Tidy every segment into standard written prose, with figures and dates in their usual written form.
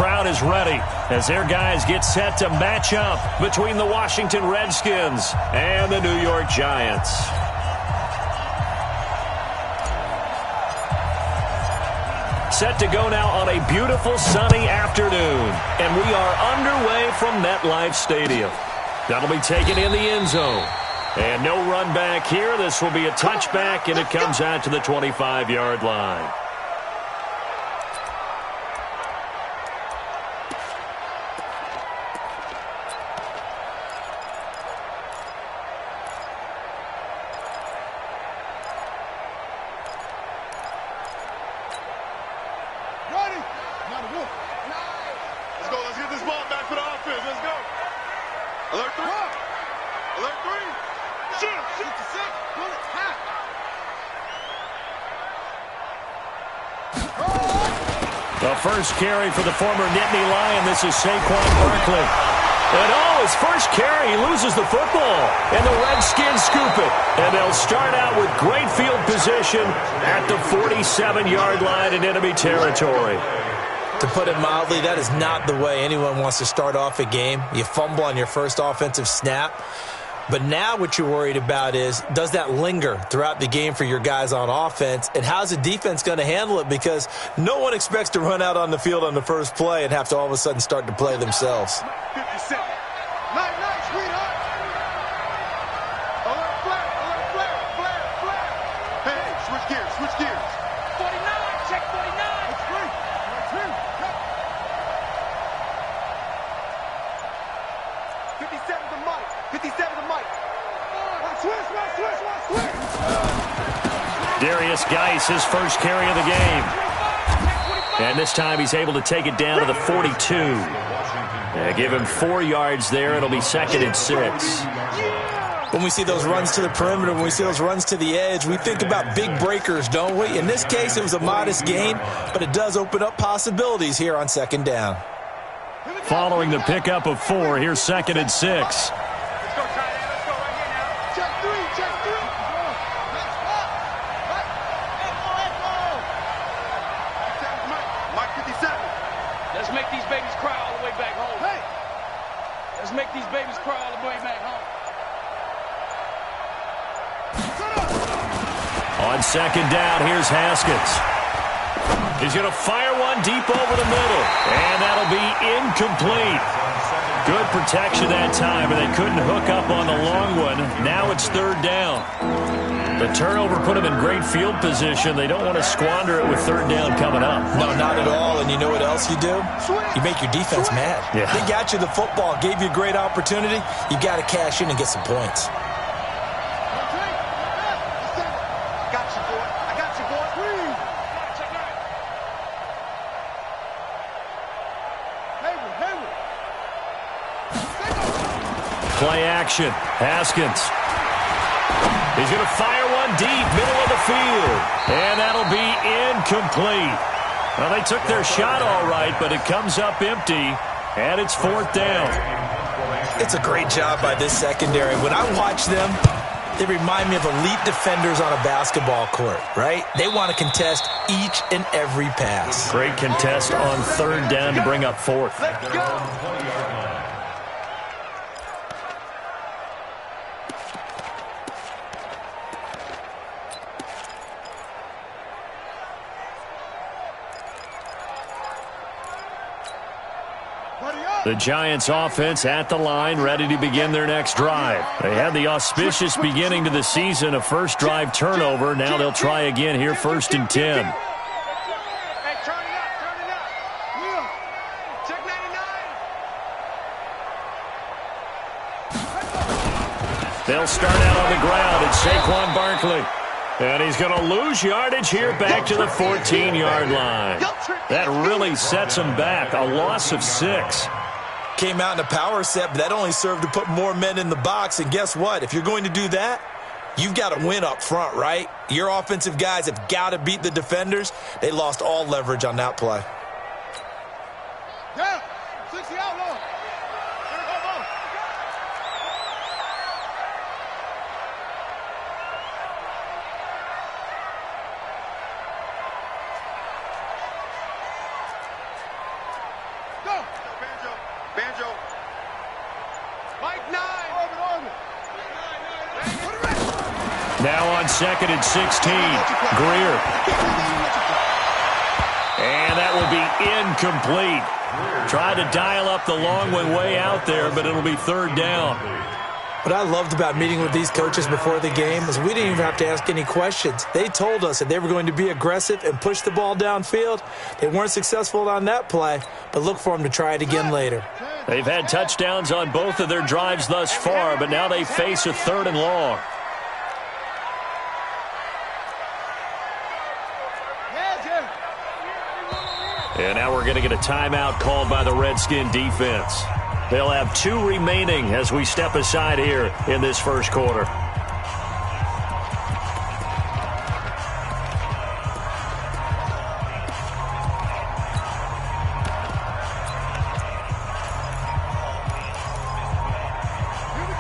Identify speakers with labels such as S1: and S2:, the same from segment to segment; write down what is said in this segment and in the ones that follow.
S1: crowd is ready as their guys get set to match up between the Washington Redskins and the New York Giants. Set to go now on a beautiful sunny afternoon, and we are underway from MetLife Stadium. That'll be taken in the end zone. And no run back here. This will be a touchback, and it comes out to the 25-yard line.
S2: The first carry for the former Nittany Lion. This is Saquon Barkley. And his first carry, he loses the football. And the Redskins scoop it. And they'll start out with great field position at the 47-yard line in enemy territory.
S3: To put it mildly, that is not the way anyone wants to start off a game. You fumble on your first offensive snap. But now what you're worried about is, does that linger throughout the game for your guys on offense? And how's the defense going to handle it? Because no one expects to run out on the field on the first play and have to all of a sudden start to play themselves.
S4: 57. Nice, sweetheart. Alert, flare. Hey, switch gears. 49, check 49. That's great. 57 to Mike. 57 to Mike. Switch.
S1: Darius Geis, his first carry of the game. And this time he's able to take it down to the 42. Give him 4 yards there. It'll be 2nd and 6.
S3: When we see those runs to the perimeter, when we see those runs to the edge, we think about big breakers, don't we? In this case, it was a modest gain, but it does open up possibilities here on 2nd down.
S2: Following the pickup of 4, here's 2nd and 6.
S4: Let's make these babies cry all the way back home. Hey! Let's make these babies cry all the way back home.
S2: On 2nd down, here's Haskins. He's going to fire one deep over the middle. And that'll be incomplete. Good protection that time, and they couldn't hook up on the long one. Now it's 3rd down. The turnover put them in great field position. They don't want to squander it with 3rd down coming up.
S3: No, not at all. And you know what else you do? You make your defense mad.
S2: Yeah.
S3: They got you the football, gave you a great opportunity. You got to cash in and get some points.
S2: Play action. Haskins. He's going to fire one deep, middle of the field. And that'll be incomplete. Well, they took their shot all right, but it comes up empty. And it's 4th down.
S3: It's a great job by this secondary. When I watch them, they remind me of elite defenders on a basketball court, right? They want to contest each and every pass.
S2: Great contest on 3rd down to bring up 4th.
S4: Let's go.
S2: The Giants offense at the line, ready to begin their next drive. They had the auspicious beginning to the season, a first drive turnover. Now they'll try again here, 1st and 10.
S4: Hey, turn it up. Will, check 99.
S2: They'll start out on the ground. It's Saquon Barkley. And he's going to lose yardage here back to the 14-yard line. That really sets him back, a loss of 6.
S3: Came out in a power set, but that only served to put more men in the box. And guess what? If you're going to do that, you've got to win up front, right? Your offensive guys have got to beat the defenders. They lost all leverage on that play.
S4: Yeah, 60 outlaw. Banjo. Mike 9.
S1: Now on 2nd and 16, Greer. And that will be incomplete. Tried to dial up the long one way out there, but it'll be 3rd down.
S3: What I loved about meeting with these coaches before the game is we didn't even have to ask any questions. They told us that they were going to be aggressive and push the ball downfield. They weren't successful on that play, but look for them to try it again later.
S1: They've had touchdowns on both of their drives thus far, but now they face a 3rd and long. And now we're going to get a timeout called by the Redskin defense. They'll have 2 remaining as we step aside here in this first quarter.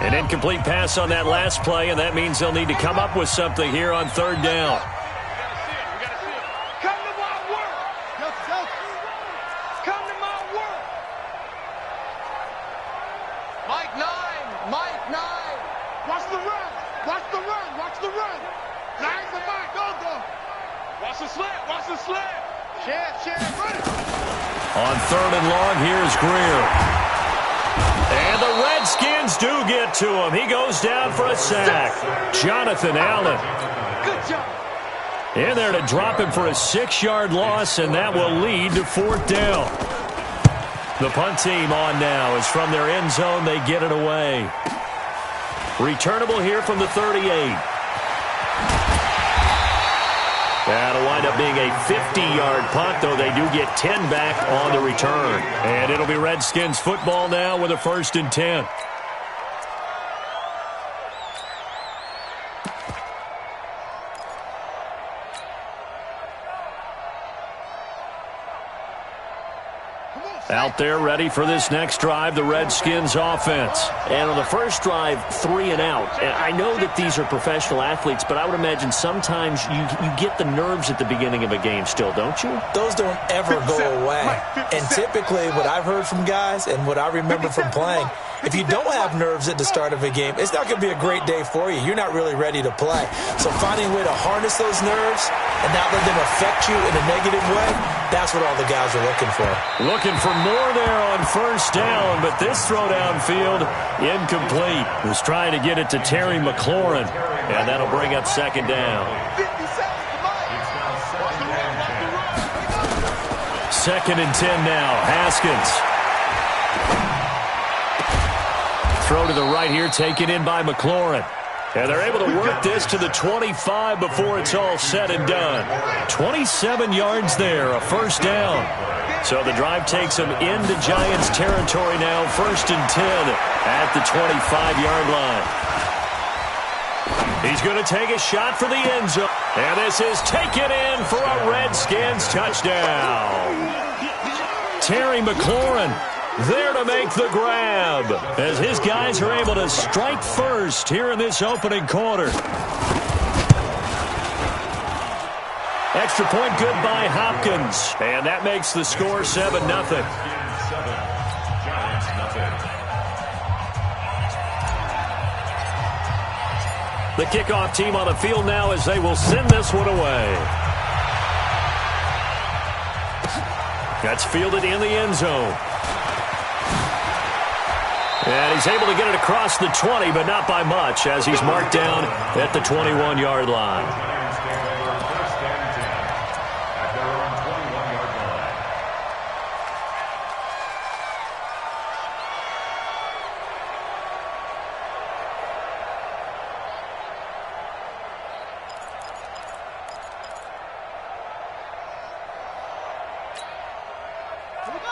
S1: An incomplete pass on that last play, and that means they'll need to come up with something here on 3rd down. On 3rd and long, here's Greer. And the Redskins do get to him. He goes down for a sack. Jonathan Allen.
S4: Good job.
S1: In there to drop him for a 6-yard loss, and that will lead to 4th down. The punt team on now is from their end zone. They get it away. Returnable here from the 38. That'll wind up being a 50-yard punt, though they do get 10 back on the return. And it'll be Redskins football now with a 1st and 10. Out there ready for this next drive, the Redskins offense.
S2: And on the first drive, 3 and out. And I know that these are professional athletes, but I would imagine sometimes you get the nerves at the beginning of a game still, don't you?
S3: Those don't ever go away. And typically what I've heard from guys and what I remember from playing, if you don't have nerves at the start of a game, it's not going to be a great day for you. You're not really ready to play. So finding a way to harness those nerves and not let them affect you in a negative way, that's what all the guys are looking for.
S1: Looking for more there on 1st down, but this throw downfield, incomplete. Was trying to get it to Terry McLaurin, and that'll bring up 2nd down. 2nd and 10 now. Haskins. Throw to the right here, taken in by McLaurin. And they're able to work this to the 25 before it's all said and done. 27 yards there, a 1st down. So the drive takes them into Giants territory now, 1st and 10 at the 25-yard line. He's going to take a shot for the end zone. And this is taken in for a Redskins touchdown. Terry McLaurin there to make the grab as his guys are able to strike first here in this opening quarter. Extra point good by Hopkins, and that makes the score 7-0. The kickoff team on the field now as they will send this one away. That's fielded in the end zone. And he's able to get it across the 20, but not by much, as he's marked down at the 21-yard line.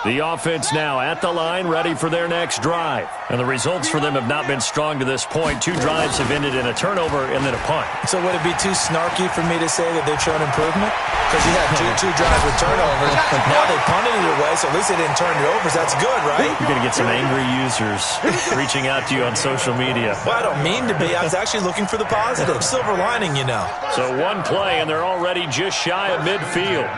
S1: The offense now at the line, ready for their next drive. And the results for them have not been strong to this point. 2 drives have ended in a turnover and then a punt.
S3: So would it be too snarky for me to say that they've shown improvement? Because you had two drives with turnovers. Now they punted it away, so at least they didn't turn it over. So that's good, right?
S1: You're going to get some angry users reaching out to you on social media.
S3: Well, I don't mean to be. I was actually looking for the positive. Silver lining, you know.
S1: So one play, and they're already just shy of midfield.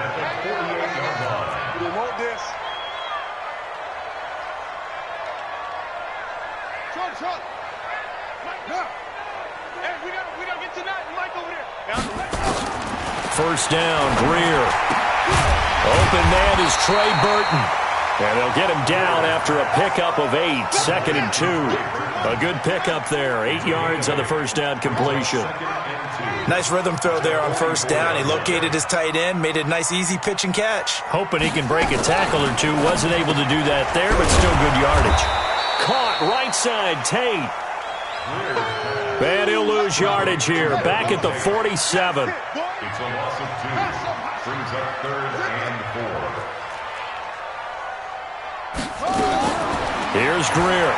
S4: Hey, we gotta get to that. Mike over there.
S1: First down, Greer. Open man is Trey Burton. And they'll get him down after a pickup of 8, 2nd and 2. A good pickup there, 8 yards on the first down completion.
S3: Nice rhythm throw there on first down. He located his tight end, made a nice easy pitch and catch.
S1: Hoping he can break a tackle or two. Wasn't able to do that there, but still good yardage. Caught right side, Tate. And he'll lose yardage here. Back at the 47.
S5: It's a loss of 2. Brings up 3rd and 4.
S1: Here's Greer.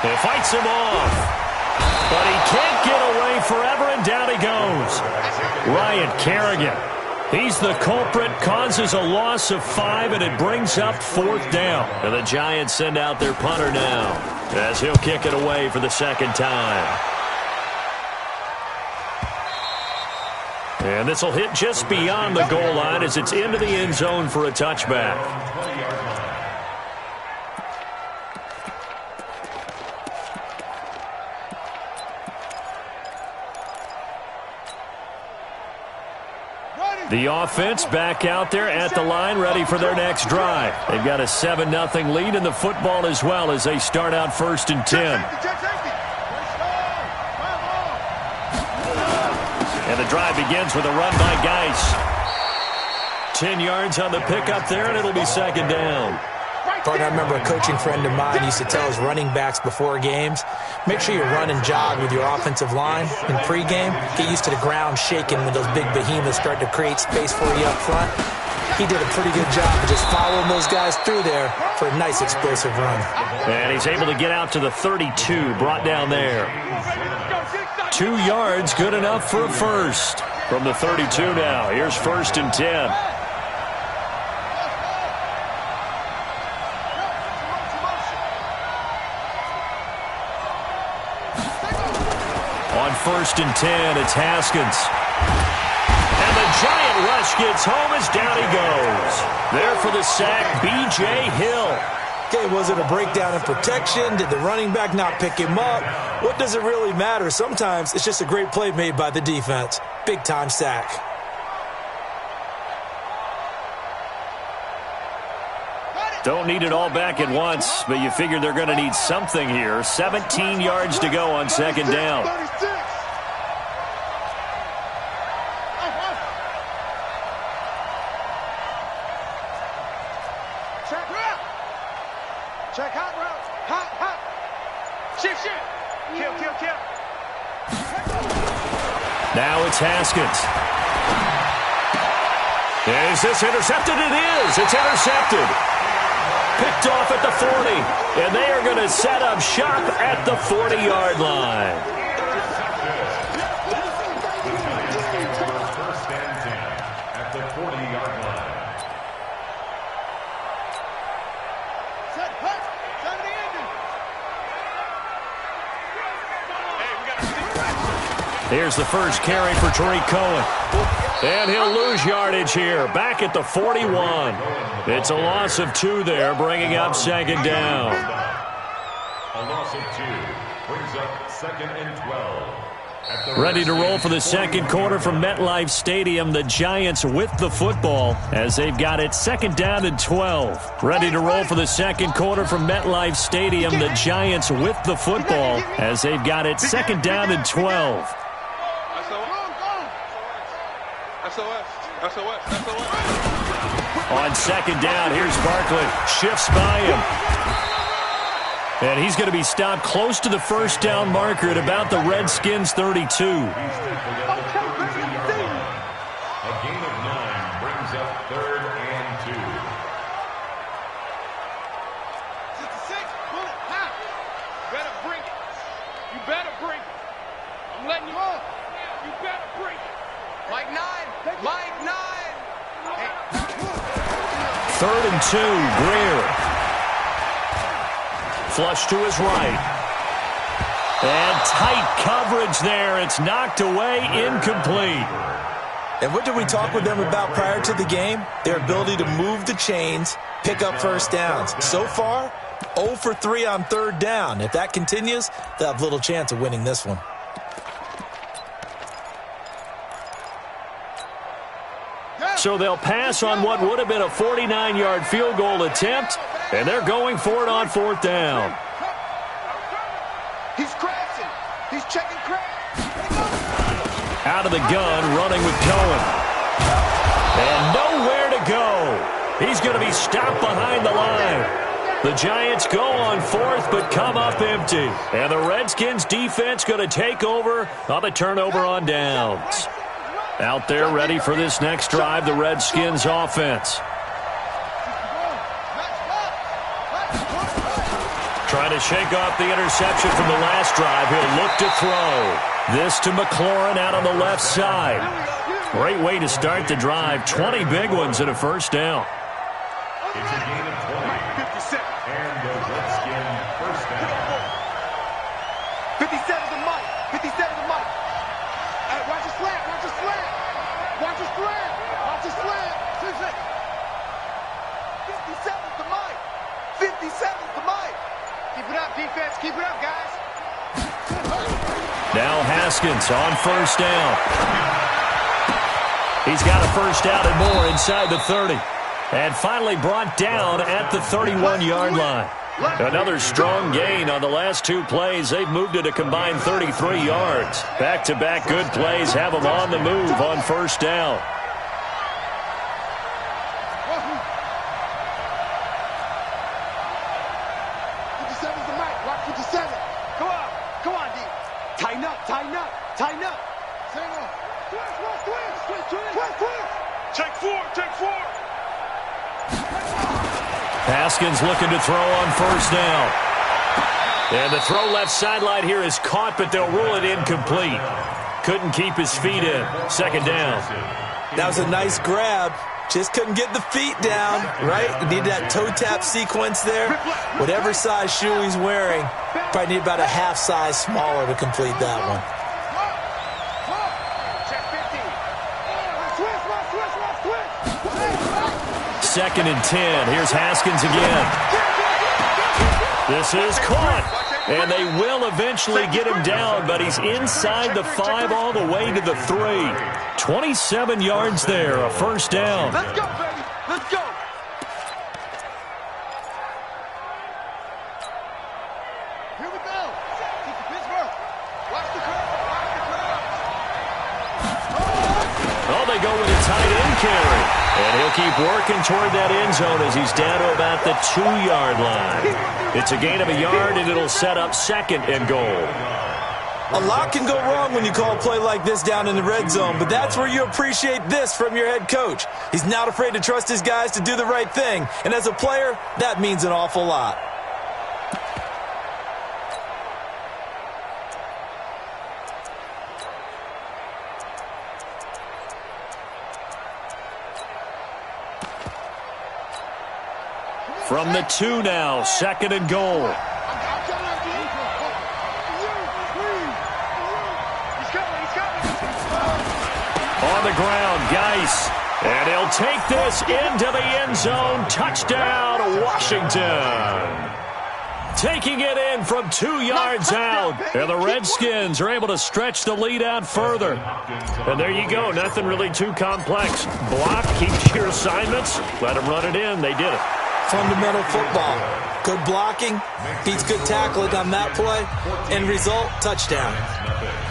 S1: He fights him off. But he can't get away forever, and down he goes. Ryan Kerrigan. He's the culprit, causes a loss of 5, and it brings up 4th down. And the Giants send out their punter now, as he'll kick it away for the 2nd time. And this will hit just beyond the goal line as it's into the end zone for a touchback. The offense back out there at the line, ready for their next drive. They've got a 7-0 lead in the football as well as they start out 1st and 10. And the drive begins with a run by Geis. 10 yards on the pickup there, and it'll be 2nd down.
S3: Partner, I remember a coaching friend of mine used to tell his running backs before games, make sure you run and jog with your offensive line in pregame. Get used to the ground shaking when those big behemoths start to create space for you up front. He did a pretty good job of just following those guys through there for a nice explosive run.
S1: And he's able to get out to the 32, brought down there. 2 yards, good enough for a first. From the 32 now, here's 1st and 10. On 1st and 10, it's Haskins. And the giant rush gets home as down he goes. There for the sack, B.J. Hill.
S3: Okay, was it a breakdown in protection? Did the running back not pick him up? What does it really matter? Sometimes it's just a great play made by the defense. Big-time sack.
S1: Don't need it all back at once, but you figure they're going to need something here. 17 yards to go on 2nd down.
S4: Check hot route. Hot. Shift. Kill.
S1: Now it's Haskins. Is this intercepted? It is. It's intercepted. Picked off at the 40. And they are going to set up shop at the 40-yard line.
S5: First and 10 at the 40-yard line.
S1: Here's the first carry for Tariq Cohen. And he'll lose yardage here. Back at the 41. It's a loss of 2 there, bringing up 2nd down.
S5: A loss of 2 brings up 2nd and 12.
S1: Ready to roll for the 2nd quarter from MetLife Stadium. The Giants with the football as they've got it 2nd down and 12. Ready to roll for the 2nd quarter from MetLife Stadium. The Giants with the football as they've got it 2nd down and 12.
S4: SOS.
S1: On 2nd down, here's Barkley. Shifts by him. And he's going to be stopped close to the first down marker at about the Redskins' 32.
S5: A gain of 9 brings up 3rd and 2.
S4: You better bring it. I'm letting you on. You better bring it. Mike 9.
S1: 3rd and 2, Greer. Flush to his right. And tight coverage there. It's knocked away, incomplete.
S3: And what did we talk with them about prior to the game? Their ability to move the chains, pick up first downs. So far, 0 for 3 on third down. If that continues, they'll have little chance of winning this one.
S1: So they'll pass on what would have been a 49-yard field goal attempt, and they're going for it on fourth down.
S4: He's crashing. He's checking crash.
S1: Out of the gun, running with Cohen. And nowhere to go. He's going to be stopped behind the line. The Giants go on fourth, but come up empty. And the Redskins defense going to take over on the turnover on downs. Out there ready for this next drive, the Redskins offense. Trying to shake off the interception from the last drive. He'll look to throw. This to McLaurin out on the left side. Great way to start the drive. 20 big ones and a first down.
S5: It's a gain of 20.
S4: 57.
S5: And the Redskin first down.
S4: 57 to Mike. 57 to Mike. Hey, watch your slant. Watch your slant. Watch your slant. Watch your slant. 57 to Mike. 57 to Mike. Keep it up, defense. Keep it up, guys.
S1: Now Haskins on first down. He's got a first down and more inside the 30. And finally brought down at the 31-yard line. Another strong gain on the last two plays. They've moved it a combined 33 yards. Back-to-back good plays have them on the move on first down.
S4: Tighten up. Take four.
S1: Haskins looking to throw on first down. And the throw left sideline here is caught, but they'll rule it incomplete. Couldn't keep his feet in. Second down.
S3: That was a nice grab. Just couldn't get the feet down, right? You need that toe tap sequence there. Whatever size shoe he's wearing, probably need about a half size smaller to complete that one.
S1: Second and 10. Here's Haskins again. This is caught. And they will eventually get him down, but he's inside the 5 all the way to the 3. 27 yards there, a first down.
S4: Let's go, baby. Let's go. Here we go. Pittsburgh. Watch the curve.
S1: Oh, they go with a tight end carry. And he'll keep working toward that end zone as he's down to about the 2-yard line. It's a gain of a yard, and it'll set up second and goal.
S3: A lot can go wrong when you call a play like this down in the red zone, but that's where you appreciate this from your head coach. He's not afraid to trust his guys to do the right thing, and as a player, that means an awful lot.
S1: From the 2 now, second and goal. On the ground, Geis. And he'll take this into the end zone. Touchdown, Washington. Taking it in from 2 yards out. And the Redskins are able to stretch the lead out further. And there you go. Nothing really too complex. Block, keep your assignments. Let them run it in. They did it.
S3: Fundamental football. Good blocking, beats good tackling on that play. End result, touchdown.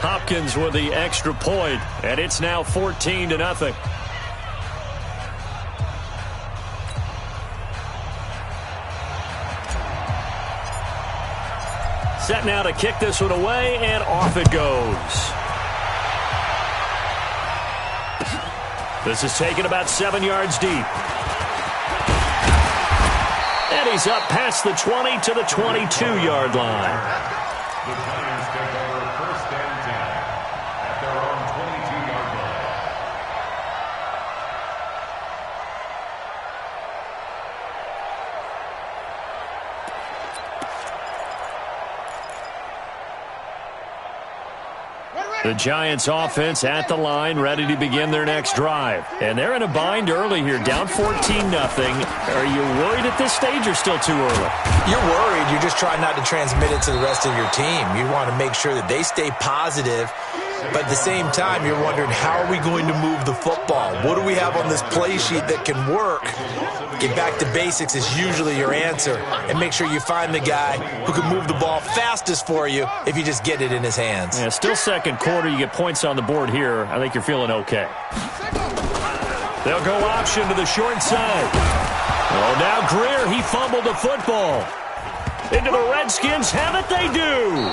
S1: Hopkins with the extra point, and it's now 14-0. Set now to kick this one away, and off it goes. This is taken about 7 yards deep. And he's up past the 20 to the 22-yard line.
S5: The Giants take over first and 10 at their own 22-yard line.
S4: Ready,
S1: The Giants offense at the line, ready to begin their next drive. And they're in a bind early here, down 14-0. Are you worried at this stage or still too early?
S3: You're worried. You're just trying not to transmit it to the rest of your team. You want to make sure that they stay positive. But at the same time, you're wondering, how are we going to move the football? What do we have on this play sheet that can work? Get back to basics is usually your answer. And make sure you find the guy who can move the ball fastest for you if you just get it in his hands.
S1: Yeah, still second quarter. You get points on the board here. I think you're feeling okay. They'll go option to the short side. Oh, now Greer, he fumbled the football. Into the Redskins, have it they do.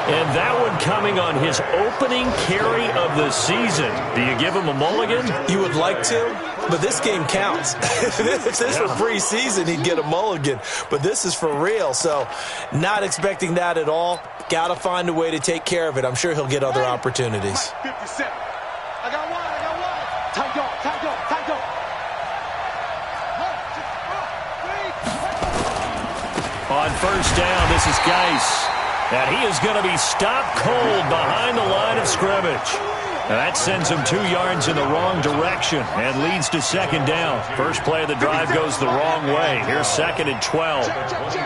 S1: And that one coming on his opening carry of the season. Do you give him a mulligan?
S3: You would like to, but this game counts. If this were preseason, he'd get a mulligan. But this is for real, so not expecting that at all. Got to find a way to take care of it. I'm sure he'll get other opportunities.
S4: 57. I got one. Tight dog.
S1: On first down, this is Geis. And he is going to be stopped cold behind the line of scrimmage. Now that sends him 2 yards in the wrong direction and leads to second down. First play of the drive goes the wrong way. Here's second and 12.
S4: Check. 57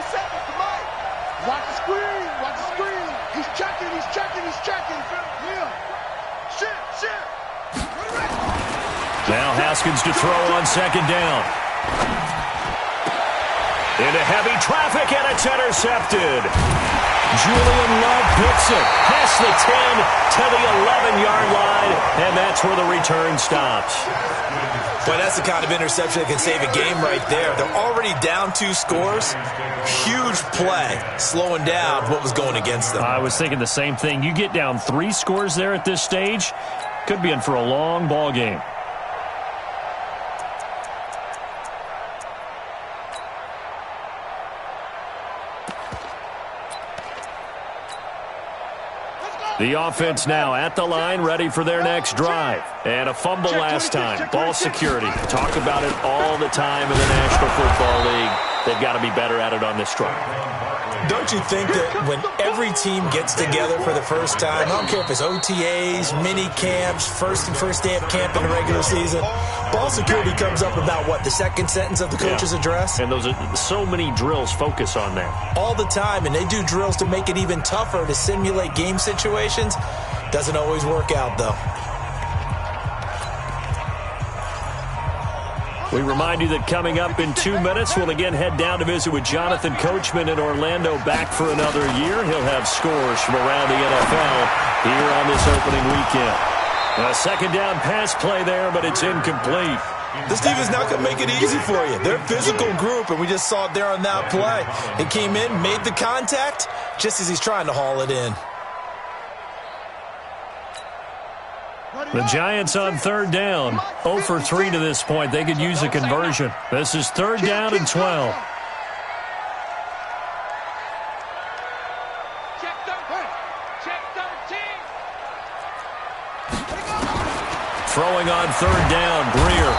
S4: to Mike. Watch the screen. He's checking. Yeah. Shit.
S1: Now Haskins to throw on second down. Into heavy traffic, and it's intercepted. Julian Love picks it past the 10 to the 11-yard line, and that's where the return stops.
S3: Boy, that's the kind of interception that can save a game right there. They're already down 2 scores. Huge play, slowing down what was going against them.
S1: I was thinking the same thing. You get down 3 scores there at this stage, could be in for a long ball game. The offense now at the line, ready for their next drive. And a fumble last time. Ball security. Talk about it all the time in the National Football League. They've got to be better at it on this drive.
S3: Don't you think that when every team gets together for the first time, I don't care if it's OTAs, mini camps, first day of camp in the regular season, ball security comes up about, what, the second sentence of the coach's address?
S1: And those are so many drills focus on that.
S3: All the time, and they do drills to make it even tougher to simulate game situations. Doesn't always work out, though.
S1: We remind you that coming up in 2 minutes, we'll again head down to visit with Jonathan Coachman in Orlando, back for another year. He'll have scores from around the NFL here on this opening weekend. A second down pass play there, but it's incomplete.
S3: This team is not going to make it easy for you. They're a physical group, and we just saw it there on that play. He came in, made the contact, just as he's trying to haul it in.
S1: The Giants on third down, 0 for 3 to this point. They could use a conversion. This is third down and 12. Throwing on third down, Greer.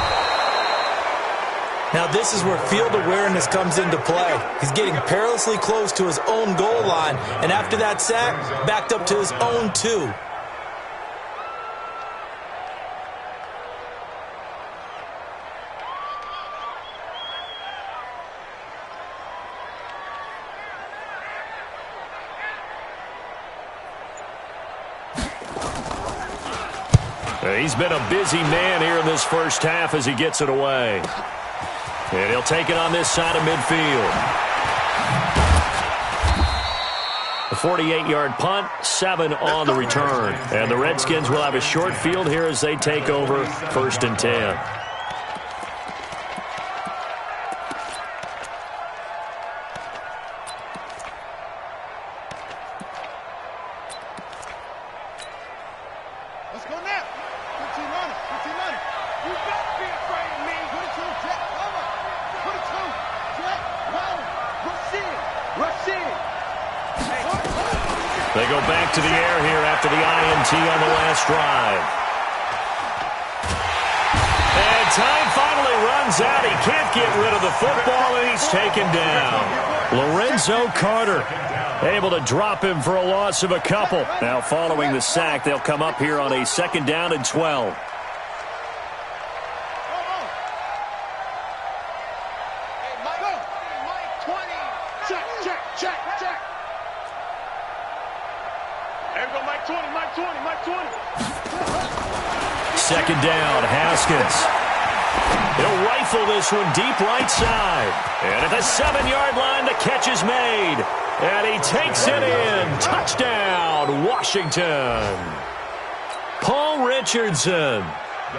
S3: Now this is where field awareness comes into play. He's getting perilously close to his own goal line, and after that sack, backed up to his own 2.
S1: He's been a busy man here in this first half as he gets it away. And he'll take it on this side of midfield. A 48-yard punt, 7 on the return. And the Redskins will have a short field here as they take over first and 10. They go back to the air here after the INT on the last drive. And time finally runs out. He can't get rid of the football, and he's taken down. Lorenzo Carter able to drop him for a loss of a couple. Now following the sack, they'll come up here on a 2nd down and 12. Second down, Haskins. He'll rifle this one deep right side. And at the 7-yard line, the catch is made. And he takes it in. Touchdown, Washington. Paul Richardson,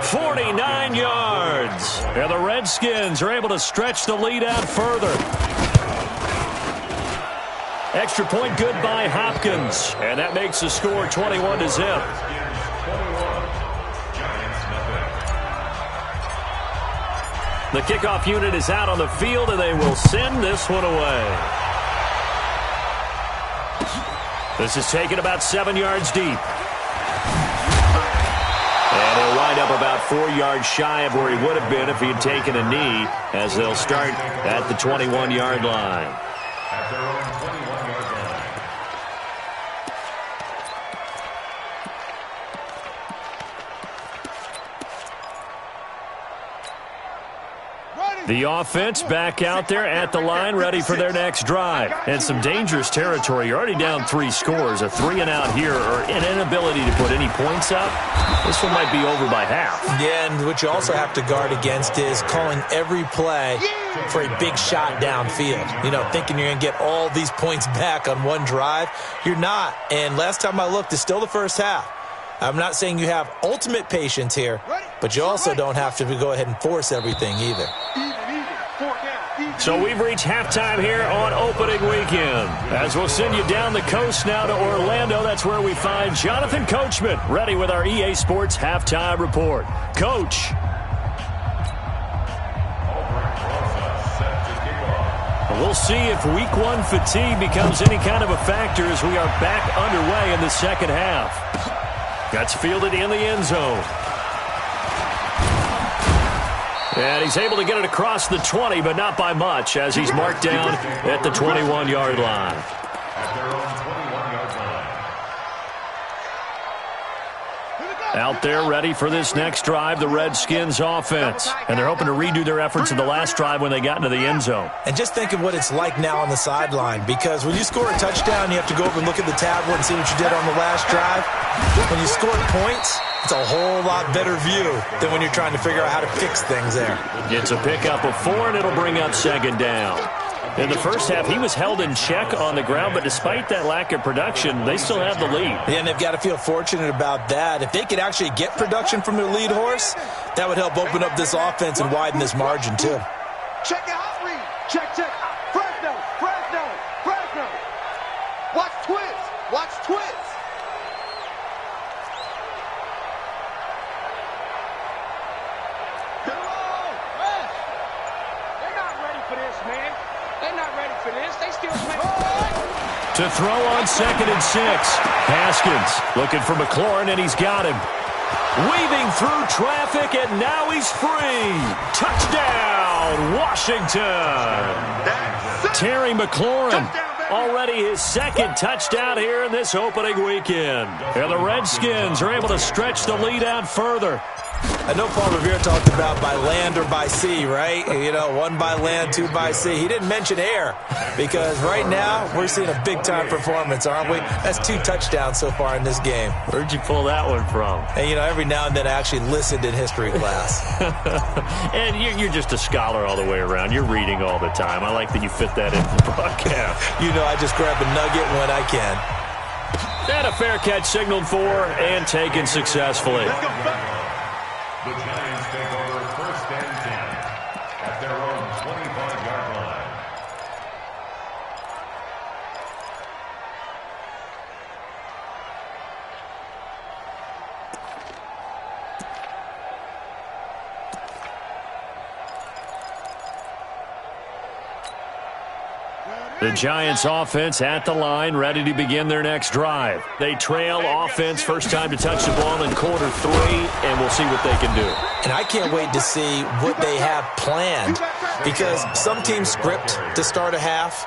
S1: 49 yards. And the Redskins are able to stretch the lead out further. Extra point good by Hopkins. And that makes the score 21-0. The kickoff unit is out on the field, and they will send this one away. This is taken about 7 yards deep. And he'll wind up about 4 yards shy of where he would have been if he had taken a knee, as they'll start at the 21-yard line.
S5: At their own 21-yard line.
S1: The offense back out there at the line, ready for their next drive. And some dangerous territory. You're already down 3 scores. A 3-and-out here, or an inability to put any points up. This one might be over by half.
S3: Yeah, and what you also have to guard against is calling every play for a big shot downfield. You know, thinking you're going to get all these points back on one drive. You're not. And last time I looked, it's still the first half. I'm not saying you have ultimate patience here, but you also don't have to go ahead and force everything either.
S1: So we've reached halftime here on opening weekend. As we'll send you down the coast now to Orlando, that's where we find Jonathan Coachman, ready with our EA Sports halftime report. Coach. We'll see if week 1 fatigue becomes any kind of a factor as we are back underway in the second half. That's fielded in the end zone. And he's able to get it across the 20, but not by much, as he's marked down at the 21-yard line.
S5: At their own 21-yard line.
S1: Out there ready for this next drive, the Redskins offense. And they're hoping to redo their efforts in the last drive when they got into the end zone.
S3: And just think of what it's like now on the sideline, because when you score a touchdown, you have to go over and look at the tablet and see what you did on the last drive. When you score points, it's a whole lot better view than when you're trying to figure out how to fix things there.
S1: It's a pickup of 4, and it'll bring up 2nd down. In the first half, he was held in check on the ground, but despite that lack of production, they still have the lead.
S3: Yeah, and they've got to feel fortunate about that. If they could actually get production from their lead horse, that would help open up this offense and widen this margin, too.
S4: Check out read. Check. Fresno. Watch twist. They're not ready for this, man. They're not ready for this. They still playing.
S1: To throw on 2nd and 6. Haskins looking for McLaurin, and he's got him. Weaving through traffic, and now he's free. Touchdown, Washington. Terry McLaurin, already his 2nd touchdown here in this opening weekend. And the Redskins are able to stretch the lead out further.
S3: I know Paul Revere talked about by land or by sea, right? You know, 1 by land, 2 by sea. He didn't mention air, because right now we're seeing a big-time performance, aren't we? That's 2 touchdowns so far in this game.
S1: Where'd you pull that one from?
S3: And, you know, every now and then I actually listened in history class.
S1: And you're just a scholar all the way around. You're reading all the time. I like that you fit that in the broadcast.
S3: You know, I just grab a nugget when I can.
S1: And a fair catch signaled for and taken successfully.
S5: The Giants take over 1st and 10 at their own 25-yard line.
S1: The Giants offense at the line, ready to begin their next drive. They trail offense, first time to touch the ball in quarter 3, and we'll see what they can do.
S3: And I can't wait to see what they have planned, because some teams script to start a half.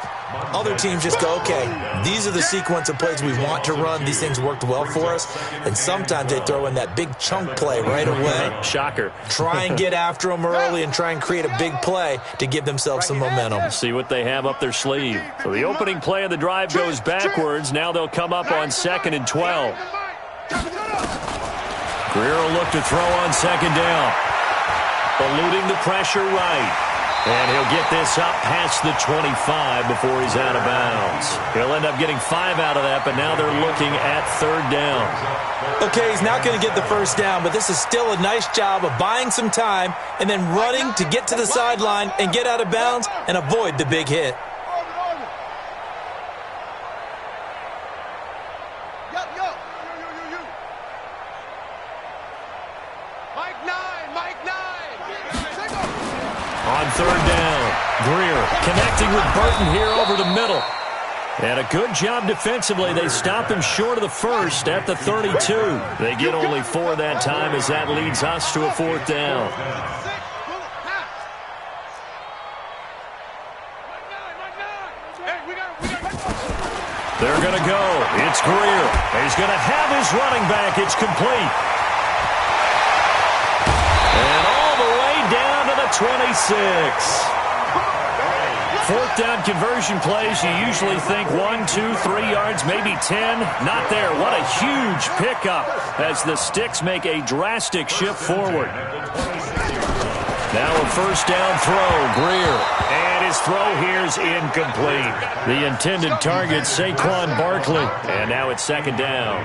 S3: Other teams just go, okay, these are the sequence of plays we want to run. These things worked well for us. And sometimes they throw in that big chunk play right away.
S1: Shocker.
S3: Try and get after them early and try and create a big play to give themselves some momentum.
S1: See what they have up their sleeve. So the opening play of the drive goes backwards. Now they'll come up on 2nd and 12. Greer will look to throw on 2nd down. Eluding the pressure right. And he'll get this up past the 25 before he's out of bounds. He'll end up getting 5 out of that, but now they're looking at 3rd down.
S3: Okay, he's not going to get the first down, but this is still a nice job of buying some time and then running to get to the sideline and get out of bounds and avoid the big hit.
S1: On 3rd down, Greer connecting with Burton here over the middle. And a good job defensively. They stop him short of the first at the 32. They get only 4 that time as that leads us to a 4th down. They're going to go. It's Greer. He's going to have his running back. It's complete. And all the way down to the 26. 4th down conversion plays, you usually think 1, 2, 3 yards, maybe 10. Not there. What a huge pickup as the Sticks make a drastic shift forward. Now a 1st down throw, Greer. And his throw here's incomplete. The intended target, Saquon Barkley. And now it's 2nd down.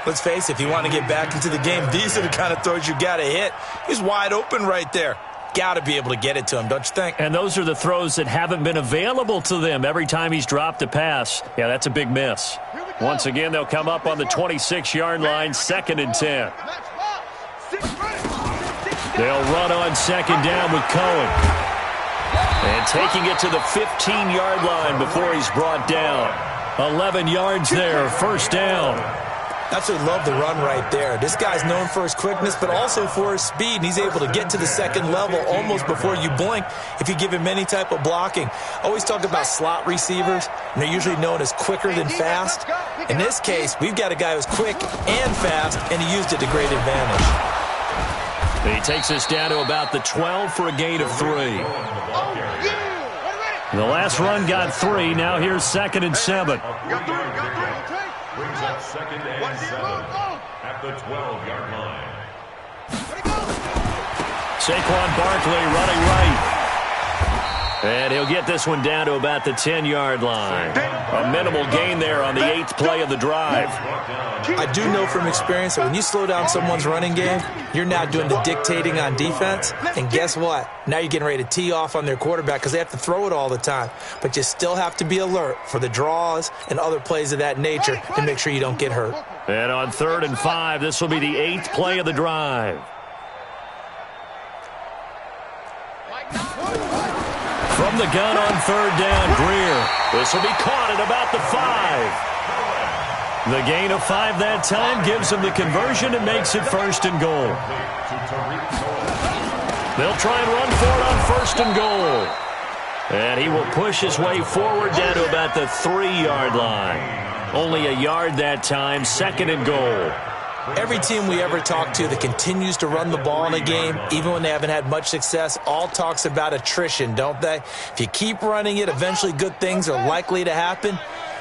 S3: Let's face it, if you want to get back into the game, these are the kind of throws you got to hit. He's wide open right there. Got to be able to get it to him, don't you think?
S1: And those are the throws that haven't been available to them every time he's dropped a pass. Yeah, that's a big miss. Once again, they'll come up on the 26-yard line, 2nd and 10. They'll run on 2nd down with Cohen. And taking it to the 15-yard line before he's brought down. 11 yards there, 1st down.
S3: That's what I love the run right there. This guy's known for his quickness, but also for his speed. And he's able to get to the 2nd level almost before you blink if you give him any type of blocking. Always talk about slot receivers, and they're usually known as quicker than fast. In this case, we've got a guy who's quick and fast, and he used it to great advantage.
S1: He takes us down to about the 12 for a gain of 3. The last run got 3. Now here's 2nd and 7.
S5: Brings up 2nd and 7 at the 12-yard line.
S1: Saquon Barkley running right. And he'll get this one down to about the 10-yard line. A minimal gain there on the 8th play of the drive.
S3: I do know from experience that when you slow down someone's running game, you're now doing the dictating on defense. And guess what? Now you're getting ready to tee off on their quarterback because they have to throw it all the time. But you still have to be alert for the draws and other plays of that nature to make sure you don't get hurt.
S1: And on 3rd and 5, this will be the 8th play of the drive. From the gun on 3rd down, Greer. This will be caught at about the 5. The gain of 5 that time gives him the conversion and makes it 1st and goal. They'll try and run for it on 1st and goal. And he will push his way forward down to about the 3-yard line. Only a yard that time, 2nd and goal.
S3: Every team we ever talk to that continues to run the ball in a game, even when they haven't had much success, all talks about attrition, don't they? If you keep running it, eventually good things are likely to happen.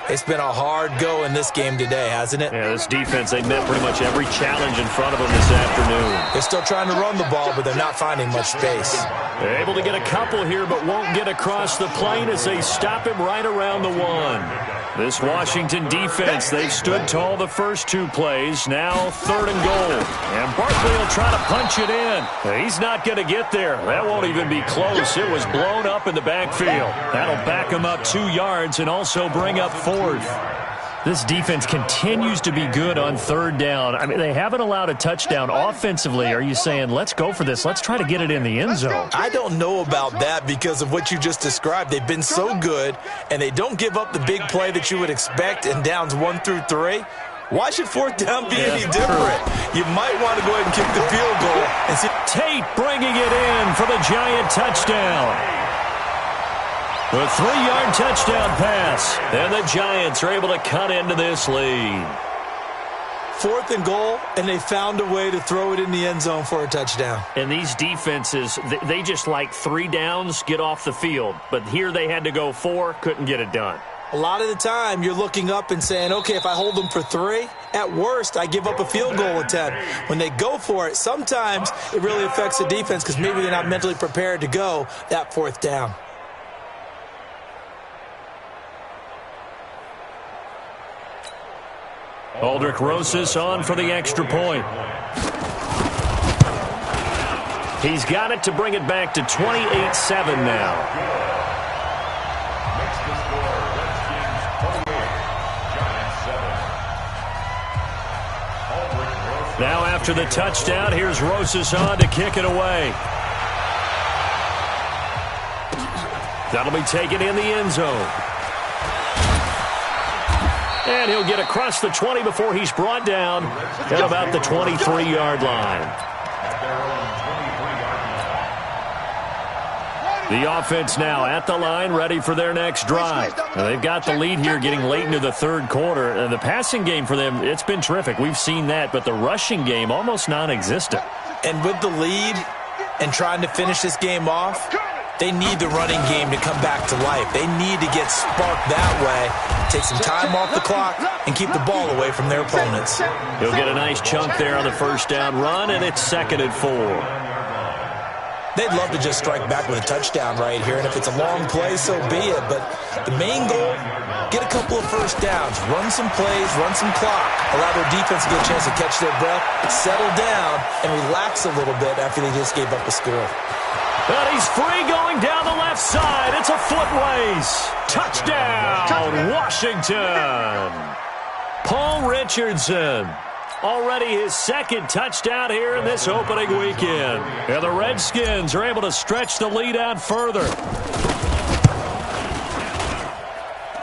S3: It's been a hard go in this game today, hasn't it?
S1: Yeah, this defense, they met pretty much every challenge in front of them this afternoon.
S3: They're still trying to run the ball, but they're not finding much space.
S1: They're able to get a couple here, but won't get across the plane as they stop him right around the 1. This Washington defense, they've stood tall the first 2 plays. Now 3rd and goal. And Barkley will try to punch it in. He's not going to get there. That won't even be close. It was blown up in the backfield. That'll back him up 2 yards and also bring up 4th. This defense continues to be good on third down. I mean, they haven't allowed a touchdown offensively. Are you saying, let's go for this? Let's try to get it in the end zone.
S3: I don't know about that because of what you just described. They've been so good, and they don't give up the big play that you would expect in downs 1 through 3. Why should fourth down be any different? You might want to go ahead and kick the field goal and see.
S1: Tate bringing it in for the Giant touchdown. The 3-yard touchdown pass, and the Giants are able to cut into this lead.
S3: 4th and goal, and they found a way to throw it in the end zone for a touchdown.
S1: And these defenses, they just like 3 downs, get off the field. But here they had to go 4, couldn't get it done.
S3: A lot of the time, you're looking up and saying, okay, if I hold them for 3, at worst, I give up a field goal attempt. When they go for it, sometimes it really affects the defense because maybe they're not mentally prepared to go that 4th down.
S1: Aldrich Rosas on for the extra point. He's got it to bring it back to 28-7 now.
S5: Makes the score Redskins 28, Giants 7.
S1: Now after the touchdown, here's Rosas on to kick it away. That'll be taken in the end zone. And he'll get across the 20 before he's brought down at about the 23-yard line. The offense now at the line, ready for their next drive. Now they've got the lead here getting late into the third quarter. And the passing game for them, it's been terrific. We've seen that, but the rushing game almost non-existent.
S3: And with the lead and trying to finish this game off, they need the running game to come back to life. They need to get sparked that way, take some time off the clock, and keep the ball away from their opponents.
S1: He'll get a nice chunk there on the first down run, and it's 2nd and 4.
S3: They'd love to just strike back with a touchdown right here, and if it's a long play, so be it. But the main goal, get a couple of first downs, run some plays, run some clock, allow their defense to get a chance to catch their breath, settle down, and relax a little bit after they just gave up a score.
S1: But he's free going down the left side. It's a foot race. Touchdown, Washington. Paul Richardson. Already his 2nd touchdown here in this opening weekend. And the Redskins are able to stretch the lead out further.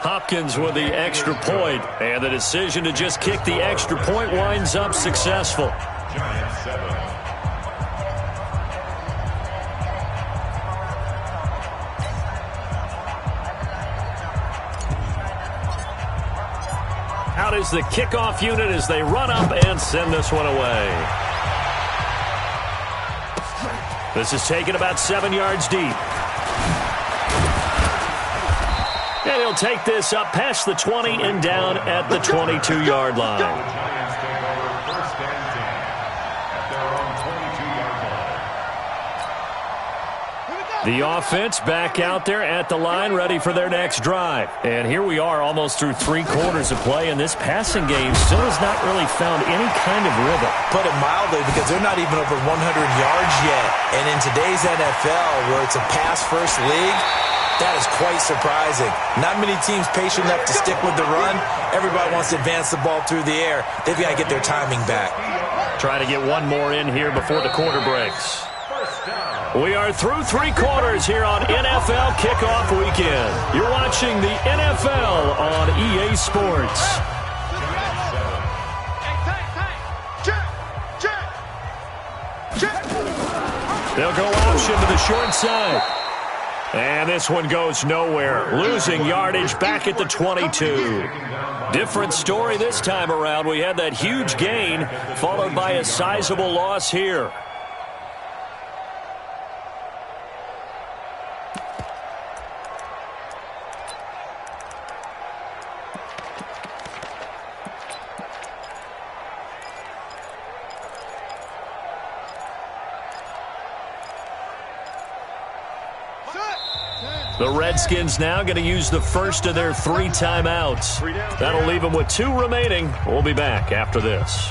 S1: Hopkins with the extra point, and the decision to just kick the extra point winds up successful.
S5: Giants 7.
S1: Out is the kickoff unit as they run up and send this one away. This is taken about 7 yards deep. And he'll take this up past the 20 and down at the 22-yard line.
S5: Giants take over 1st and 10 at their own 22-yard line.
S1: The offense back out there at the line, ready for their next drive. And here we are almost through 3 quarters of play, and this passing game still has not really found any kind of rhythm.
S3: Put it mildly, because they're not even over 100 yards yet. And in today's NFL, where it's a pass-first league, that is quite surprising. Not many teams patient enough to stick with the run. Everybody wants to advance the ball through the air. They've got to get their timing back.
S1: Trying to get one more in here before the quarter breaks. We are through 3 quarters here on NFL Kickoff Weekend. You're watching the NFL on EA Sports. They'll go option to the short side. And this one goes nowhere. Losing yardage back at the 22. Different story this time around. We had that huge gain followed by a sizable loss here. The Redskins now going to use the first of their 3 timeouts. That'll leave them with 2 remaining. We'll be back after this.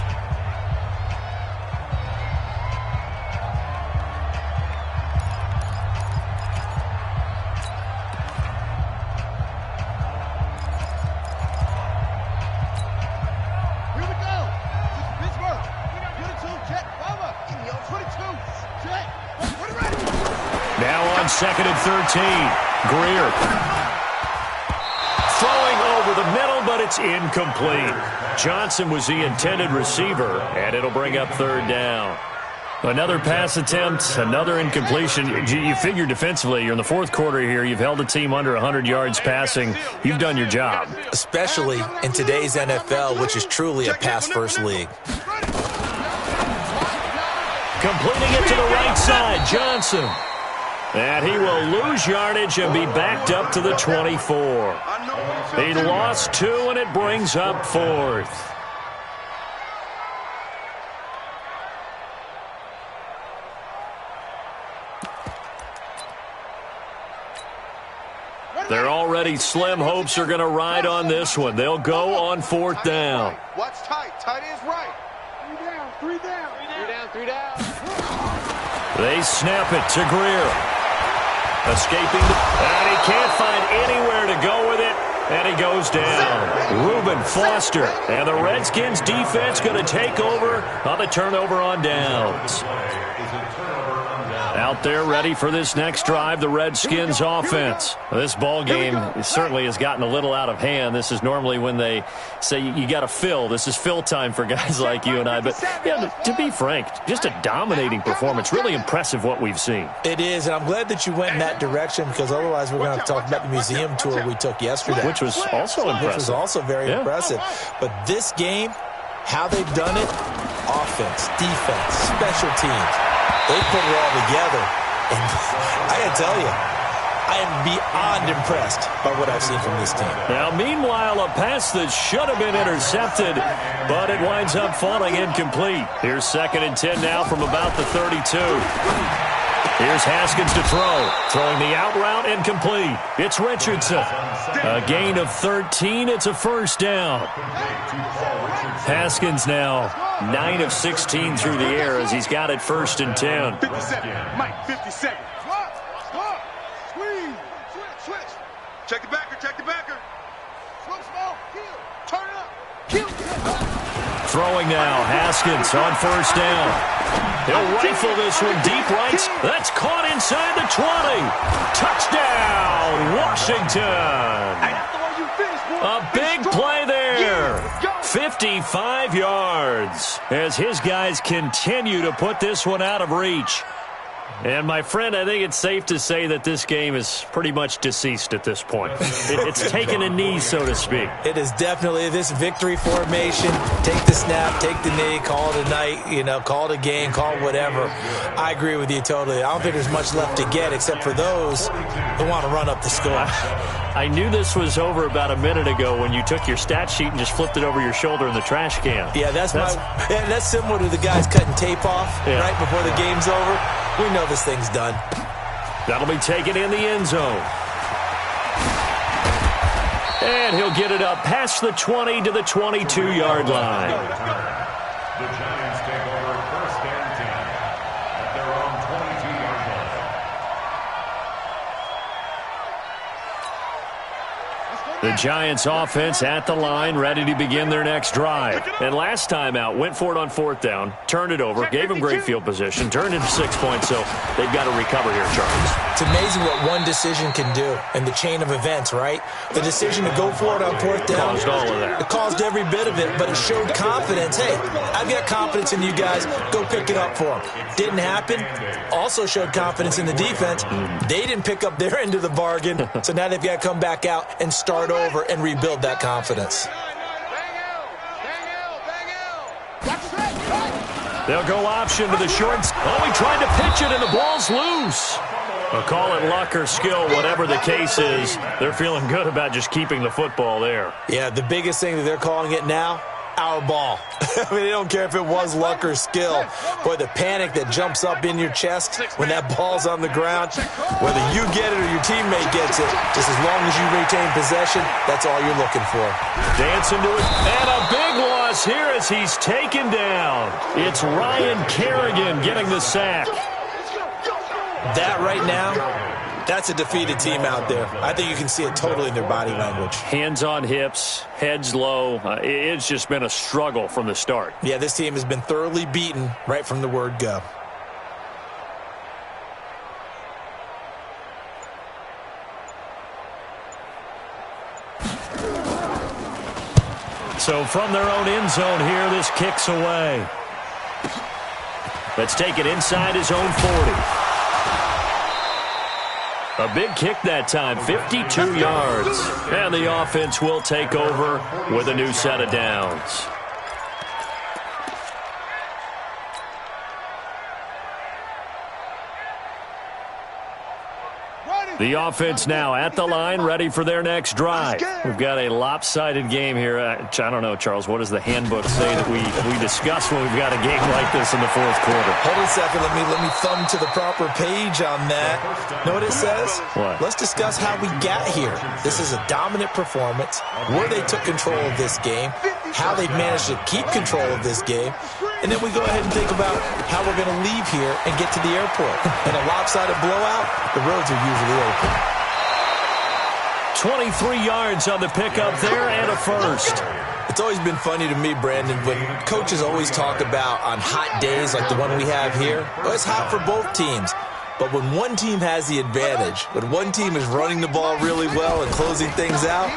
S1: on 2nd and 13. Greer. Throwing over the middle, but it's incomplete. Johnson was the intended receiver, and it'll bring up 3rd down. Another pass attempt, another incompletion. You figure defensively, you're in the 4th quarter here. You've held a team under 100 yards passing. You've done your job.
S3: Especially in today's NFL, which is truly a pass-first league.
S1: Completing it to the right side, Johnson. And he will lose yardage and be backed up to the 24. He lost 2, and it brings up 4th. They're already slim hopes are going to ride on this one. They'll go on 4th down.
S4: Watch tight. Tight is right. 3 down. 3 down.
S1: They snap it to Greer. Escaping. And he can't find anywhere to go with it. And he goes down. Reuben Foster. And the Redskins defense going to take over on the turnover on downs. Out there ready for this next drive, the Redskins offense. This ball game certainly has gotten a little out of hand. This is normally when they say you got to fill. This is fill time for guys like you and I. But yeah, to be frank, just a dominating performance. Really impressive what we've seen.
S3: It is, and I'm glad that you went in that direction because otherwise we're going to have to talk about the museum tour we took yesterday.
S1: Which was also impressive.
S3: Which was also very impressive. But this game, how they've done it, offense, defense, special teams. They put it all together, and I got to tell you, I am beyond impressed by what I've seen from this team.
S1: Now, meanwhile, a pass that should have been intercepted, but it winds up falling incomplete. Here's 2nd and 10 now from about the 32. Here's Haskins to throw. Throwing the out route, incomplete. It's Richardson. A gain of 13. It's a 1st down. Haskins now 9 of 16 through the air as he's got it 1st and 10.
S4: 50 seconds. Mike, 50 seconds. Squeeze. Switch. Check the backer. Switch ball. Kill. Turn it up. Kill.
S1: Throwing now. Haskins on 1st down. He'll rifle this one deep right. That's caught inside the 20. Touchdown, Washington. A big play there. 55 yards as his guys continue to put this one out of reach. And, my friend, I think it's safe to say that this game is pretty much deceased at this point. It's taken a knee, so to speak.
S3: It is definitely this victory formation. Take the snap, take the knee, call it a night, call it a game, call it whatever. I agree with you totally. I don't think there's much left to get except for those who want to run up the score.
S1: I knew this was over about a minute ago when you took your stat sheet and just flipped it over your shoulder in the trash can.
S3: Yeah, that's similar to the guys cutting tape off right before the game's over. We know this thing's done.
S1: That'll be taken in the end zone. And he'll get it up past the 20 to the 22-yard line.
S5: The Giants take over 1st and 10 at their own 22-yard line.
S1: The Giants offense at the line, ready to begin their next drive. And last time out, went for it on 4th down, turned it over, gave them great field position, turned into 6 points, so they've got to recover here, Charles.
S3: It's amazing what one decision can do in the chain of events, right? The decision to go for it on 4th down.
S1: Caused all of that.
S3: It caused every bit of it, but it showed confidence. Hey, I've got confidence in you guys. Go pick it up for them. Didn't happen. Also showed confidence in the defense. They didn't pick up their end of the bargain, so now they've got to come back out and start over and rebuild that confidence.
S1: They'll go option to the shorts. Oh, he tried to pitch it, and the ball's loose. Well, call it luck or skill, whatever the case is. They're feeling good about just keeping the football there.
S3: Yeah, the biggest thing that they're calling it now, our ball. I mean, they don't care if it was luck or skill. Boy, the panic that jumps up in your chest when that ball's on the ground, whether you get it or your teammate gets it, just as long as you retain possession, that's all you're looking for.
S1: Dancing to it, and a big loss here as he's taken down. It's Ryan Kerrigan getting the sack.
S3: That right now, that's a defeated team out there. I think you can see it totally in their body language.
S1: Hands on hips, heads low. It's just been a struggle from the start.
S3: Yeah, this team has been thoroughly beaten right from the word go.
S1: So from their own end zone here, this kick's away. Let's take it inside his own 40. A big kick that time, 52 yards. And the offense will take over with a new set of downs. The offense now at the line, ready for their next drive. We've got a lopsided game here. I don't know, Charles, what does the handbook say that we discuss when we've got a game like this in the fourth quarter?
S3: Hold a second. Let me thumb to the proper page on that. Know what it says?
S1: What?
S3: Let's discuss how we got here. This is a dominant performance, where they took control of this game, how they've managed to keep control of this game, and then we go ahead and think about how we're going to leave here and get to the airport. In a lopsided blowout, the roads are usually open.
S1: 23 yards on the pickup there and a first.
S3: It's always been funny to me, Brandon, when coaches always talk about on hot days like the one we have here. Well, it's hot for both teams. But when one team has the advantage, when one team is running the ball really well and closing things out,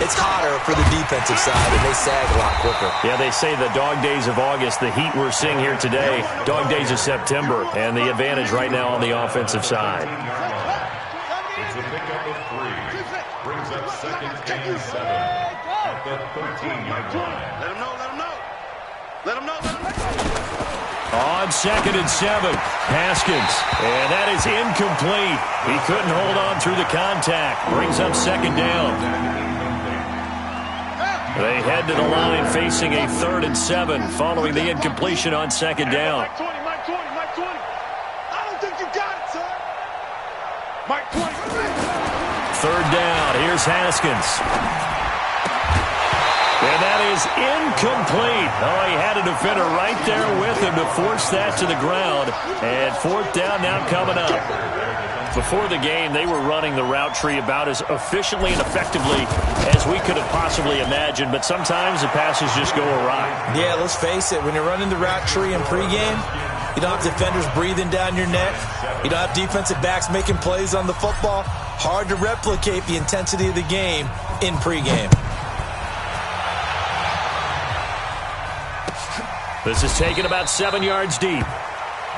S3: it's hotter for the defensive side, and they sag a lot quicker.
S1: Yeah, they say the dog days of August, the heat we're seeing here today, dog days of September, and the advantage right now on the offensive side.
S5: It's a pickup of 3. Brings up 2nd and 7 at the 13-yard line.
S4: Let him know, let him know. Let him know, let him know.
S1: On 2nd and 7, Haskins, and that is incomplete. He couldn't hold on through the contact. Brings up 2nd down. They head to the line facing a 3rd and 7 following the incompletion on 2nd down.
S4: Mike 20, Mike 20, Mike 20. I don't think you got it, sir. Mike 20.
S1: 3rd down, here's Haskins. And that is incomplete. Oh, he had a defender right there with him to force that to the ground. And 4th down now coming up. Before the game, they were running the route tree about as efficiently and effectively as we could have possibly imagined. But sometimes the passes just go awry.
S3: Yeah, let's face it. When you're running the route tree in pregame, you don't have defenders breathing down your neck. You don't have defensive backs making plays on the football. Hard to replicate the intensity of the game in pregame.
S1: This is taken about 7 yards deep.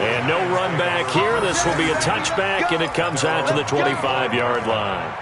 S1: And no run back here. This will be a touchback, and it comes out to the 25-yard line.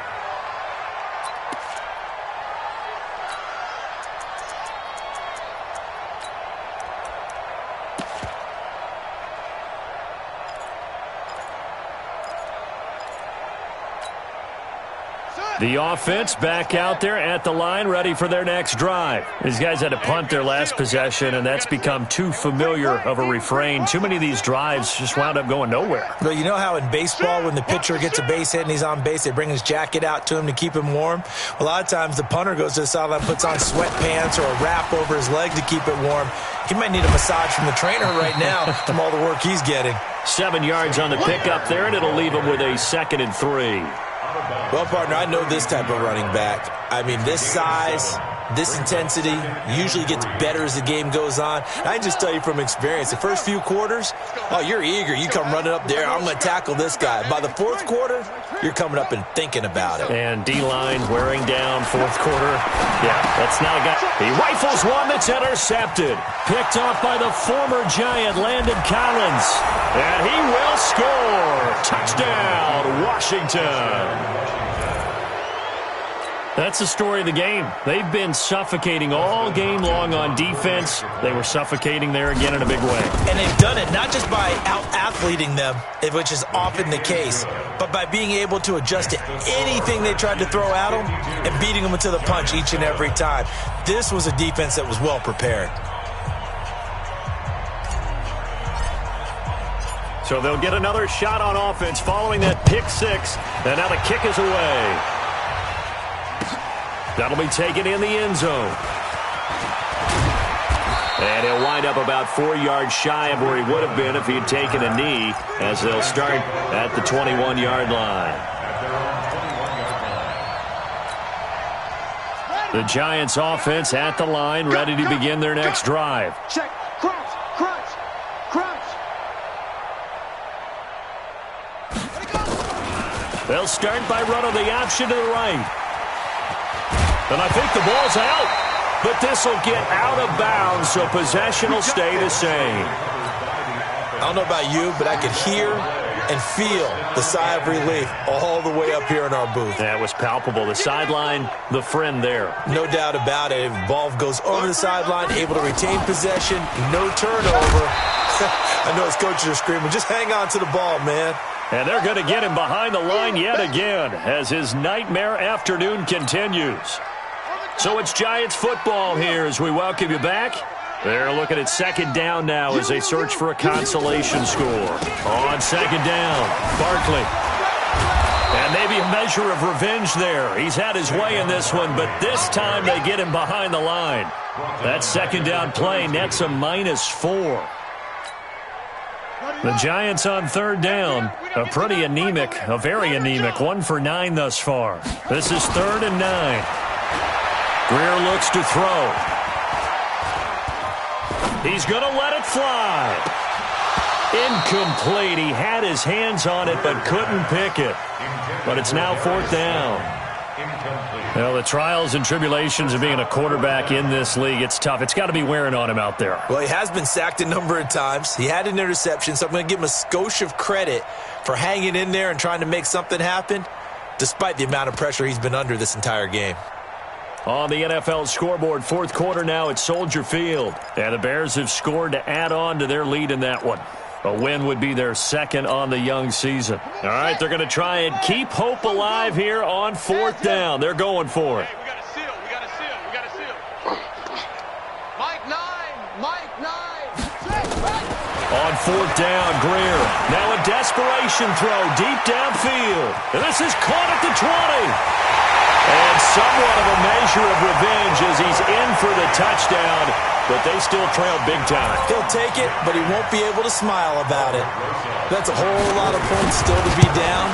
S1: The offense back out there at the line, ready for their next drive. These guys had to punt their last possession, and that's become too familiar of a refrain. Too many of these drives just wound up going nowhere.
S3: Well, you know how in baseball, when the pitcher gets a base hit and he's on base, they bring his jacket out to him to keep him warm? A lot of times the punter goes to the sideline, puts on sweatpants or a wrap over his leg to keep it warm. He might need a massage from the trainer right now from all the work he's getting.
S1: 7 yards on the pickup there, and it'll leave him with a 2nd and 3.
S3: Well, partner, I know this type of running back. I mean, this size, this intensity usually gets better as the game goes on. I can just tell you from experience, the first few quarters, oh, you're eager. You come running up there, I'm going to tackle this guy. By the 4th quarter, you're coming up and thinking about it.
S1: And D-line wearing down 4th quarter. Yeah, that's not a guy. He rifles one that's intercepted. Picked off by the former Giant, Landon Collins. And he will score. Touchdown, Washington. That's the story of the game. They've been suffocating all game long on defense. They were suffocating there again in a big way.
S3: And they've done it not just by out-athleting them, which is often the case, but by being able to adjust to anything they tried to throw at them and beating them to the punch each and every time. This was a defense that was well prepared.
S1: So they'll get another shot on offense following that pick 6. And now the kick is away. That'll be taken in the end zone. And he'll wind up about 4 yards shy of where he would have been if he had taken a knee, as they'll start at the 21-yard line. The Giants offense at the line, ready to begin their next drive.
S4: Check. Crouch. Crouch. Crouch.
S1: They'll start by running the option to the right. And I think the ball's out. But this will get out of bounds, so possession will stay the same.
S3: I don't know about you, but I could hear and feel the sigh of relief all the way up here in our booth.
S1: That was palpable. The sideline, the friend there.
S3: No doubt about it. If the ball goes over the sideline, able to retain possession, no turnover. I know his coaches are screaming, just hang on to the ball, man.
S1: And they're going to get him behind the line yet again as his nightmare afternoon continues. So it's Giants football here as we welcome you back. They're looking at second down now as they search for a consolation score. On second down, Barkley. And maybe a measure of revenge there. He's had his way in this one, but this time they get him behind the line. That second down play nets a -4. The Giants on third down, a pretty anemic, a very anemic, 1 for 9 thus far. This is 3rd and 9. Greer looks to throw. He's going to let it fly. Incomplete. He had his hands on it but couldn't pick it. But it's now 4th down. Well, the trials and tribulations of being a quarterback in this league, it's tough. It's got to be wearing on him out there.
S3: Well, he has been sacked a number of times. He had an interception, so I'm going to give him a skosh of credit for hanging in there and trying to make something happen, despite the amount of pressure he's been under this entire game.
S1: On the NFL scoreboard, 4th quarter now at Soldier Field. And the Bears have scored to add on to their lead in that one. A win would be their 2nd on the young season. All right, they're going to try and keep hope alive here on 4th down. They're going for it.
S4: Hey, we got a seal. We got a seal. We got a seal. Mike 9. Mike 9.
S1: On 4th down, Greer. Now a desperation throw deep downfield. And this is caught at the 20. And somewhat of a measure of revenge as he's in for the touchdown, but they still trail big time.
S3: He'll take it, but he won't be able to smile about it. That's a whole lot of points still to be down.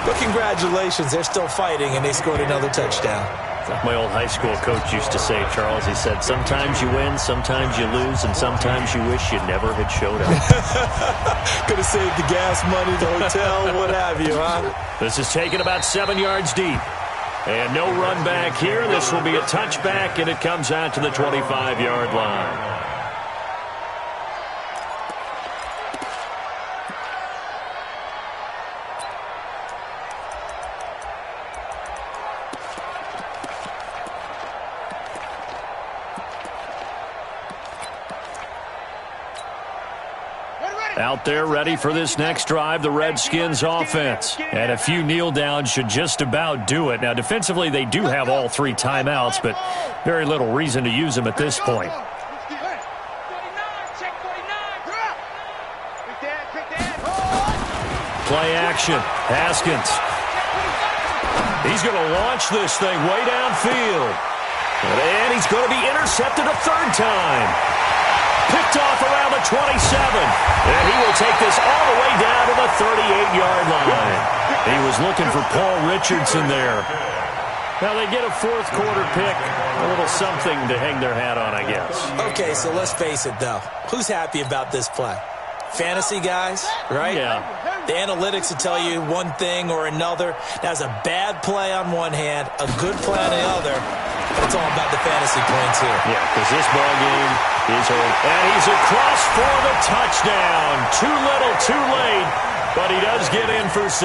S3: But congratulations, they're still fighting, and they scored another touchdown.
S1: Like my old high school coach used to say, Charles, he said, sometimes you win, sometimes you lose, and sometimes you wish you never had showed up.
S3: Could have saved the gas money, the hotel, what have you, huh?
S1: This is taken about 7 yards deep. And no run back here. This will be a touchback, and it comes out to the 25-yard line. Out there ready for this next drive, the Redskins offense. And a few kneel downs should just about do it. Now, defensively, they do have all 3 timeouts, but very little reason to use them at this point. Play action. Haskins. He's going to launch this thing way downfield. And he's going to be intercepted a 3rd time. Picked off around the 27. And he will take this all the way down to the 38-yard line. He was looking for Paul Richardson there. Now they get a 4th quarter pick. A little something to hang their hat on, I guess.
S3: Okay, so let's face it, though. Who's happy about this play? Fantasy guys, right?
S1: Yeah.
S3: The analytics will tell you one thing or another. That's a bad play on one hand, a good play on the other. But it's all about the fantasy points here.
S1: Yeah, because this ball game is over. And he's across for the touchdown. Too little, too late. But he does get in for 6.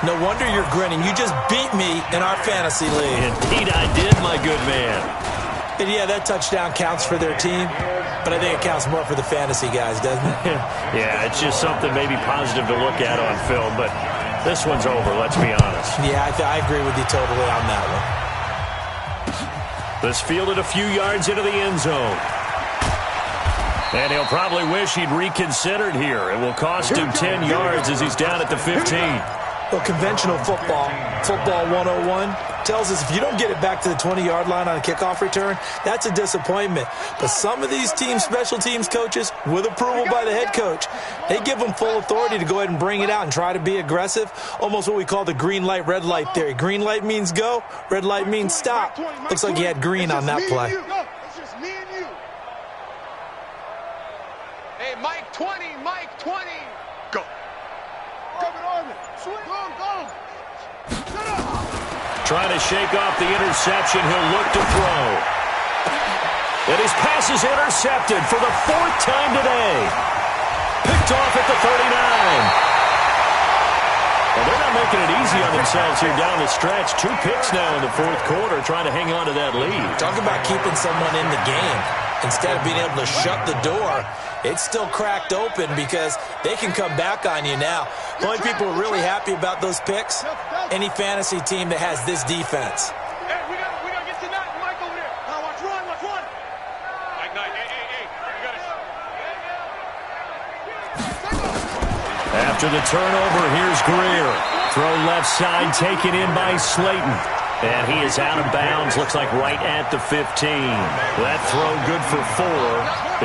S3: No wonder you're grinning. You just beat me in our fantasy league.
S1: Indeed I did, my good man.
S3: And yeah, that touchdown counts for their team. But I think it counts more for the fantasy guys, doesn't it?
S1: Yeah, it's just something maybe positive to look at on film. But this one's over, let's be honest.
S3: Yeah, I agree with you totally on that one.
S1: This fielded a few yards into the end zone. And he'll probably wish he'd reconsidered here. It will cost him 10 yards as he's down at the 15.
S3: Well, conventional football 101, tells us if you don't get it back to the 20-yard line on a kickoff return, that's a disappointment. But some of these team special teams coaches, with approval by the head coach, they give them full authority to go ahead and bring it out and try to be aggressive, almost what we call the green light, red light theory. Green light means go, red light means stop. Looks like he had green on that play.
S4: It's just me and you. Hey, Mike 20, Mike 20. Go. Coming on me. Swing. Go.
S1: Trying to shake off the interception. He'll look to throw. And his pass is intercepted for the 4th time today. Picked off at the 39. Well, they're not making it easy on themselves here down the stretch. 2 picks now in the 4th quarter, trying to hang on to that lead.
S3: Talk about keeping someone in the game. Instead of being able to shut the door, it's still cracked open because they can come back on you now. The only people who are really happy about those picks, any fantasy team that has this defense.
S4: Hey, we gotta get to Knight. Mike over there. Now watch run. Mike Knight, hey. You got it.
S1: After the turnover, here's Greer. Throw left side, taken in by Slayton. And he is out of bounds, looks like right at the 15. That throw good for 4.